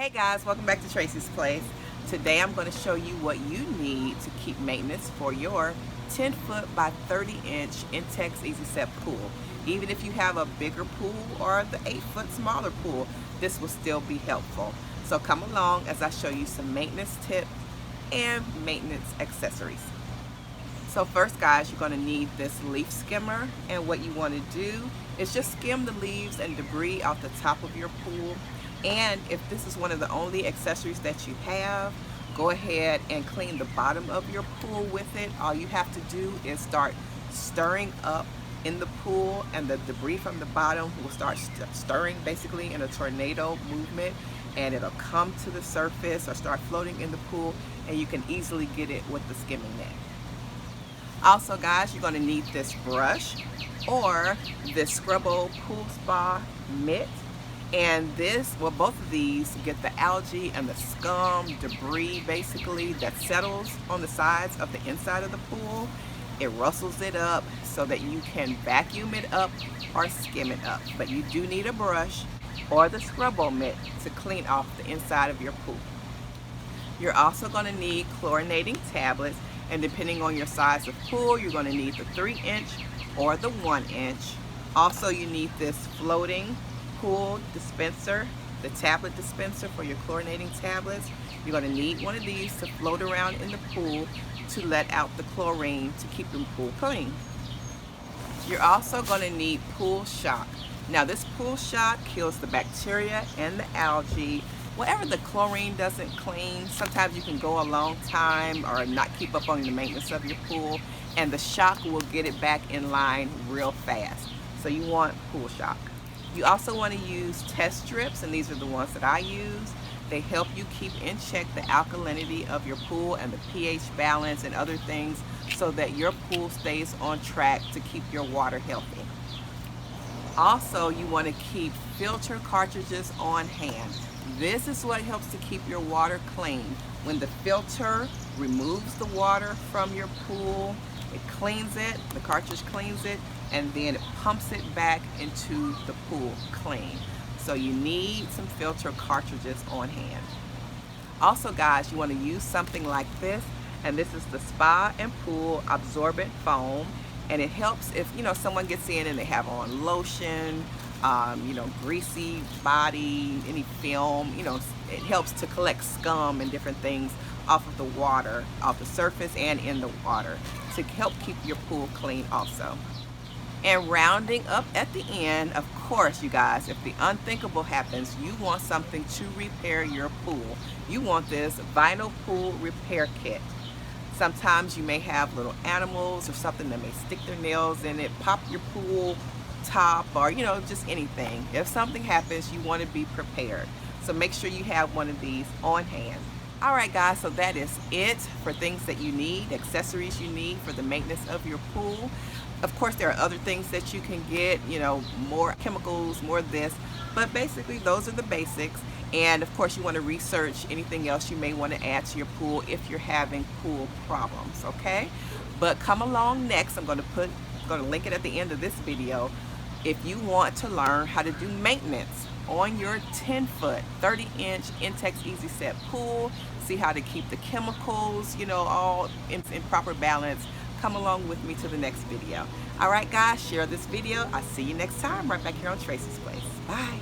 Hey guys, welcome back to Tracie's Place. Today I'm going to show you what you need to keep maintenance for your 10-foot by 30-inch INTEX Easy Set pool. Even if you have a bigger pool or the 8-foot smaller pool, this will still be helpful. So come along as I show you some maintenance tips and maintenance accessories. So first guys, you're going to need this leaf skimmer, and what you want to do is just skim the leaves and debris off the top of your pool. And if this is one of the only accessories that you have, go ahead and clean the bottom of your pool with it. All you have to do is start stirring up in the pool, and the debris from the bottom will start stirring basically in a tornado movement, and it'll come to the surface or start floating in the pool, and you can easily get it with the skimming net. Also guys, you're going to need this brush or this Scrubbo Pool Spa Mitt. And this, well, both of these get the algae and the scum, debris basically that settles on the sides of the inside of the pool. It rustles it up so that you can vacuum it up or skim it up. But you do need a brush or the Scrubbo mitt to clean off the inside of your pool. You're also going to need chlorinating tablets, and depending on your size of pool, you're going to need the 3-inch or the 1-inch. Also, you need this floating pool dispenser, the tablet dispenser for your chlorinating tablets. You're going to need one of these to float around in the pool to let out the chlorine to keep the pool clean. You're also going to need pool shock. Now this pool shock kills the bacteria and the algae. Whatever the chlorine doesn't clean, sometimes you can go a long time or not keep up on the maintenance of your pool, and the shock will get it back in line real fast. So you want pool shock. You also want to use test strips, and these are the ones that I use. They help you keep in check the alkalinity of your pool and the pH balance and other things so that your pool stays on track to keep your water healthy. Also, you want to keep filter cartridges on hand. This is what helps to keep your water clean. When the filter removes the water from your pool, it cleans it, the cartridge cleans it, and then it pumps it back into the pool clean. So you need some filter cartridges on hand. Also guys, you want to use something like this, and this is the Spa and Pool Absorbent Foam, and it helps if someone gets in and they have on lotion, greasy body, any film, it helps to collect scum and different things off of the water, off the surface and in the water, to help keep your pool clean also. And rounding up at the end, of course, you guys, if the unthinkable happens, you want something to repair your pool. You want this vinyl pool repair kit. Sometimes you may have little animals or something that may stick their nails in it, pop your pool top, or just anything. If something happens, you want to be prepared. So make sure you have one of these on hand. Alright guys, so that is it for things that you need, accessories you need for the maintenance of your pool. Of course, there are other things that you can get, more chemicals, more this, but basically those are the basics. And of course, you want to research anything else you may want to add to your pool if you're having pool problems, okay? But come along next, I'm going to link it at the end of this video. If you want to learn how to do maintenance on your 10-foot, 30-inch INTEX Easy Set pool, see how to keep the chemicals, all in proper balance, come along with me to the next video. Alright guys, share this video. I'll see you next time right back here on Tracie's Place. Bye.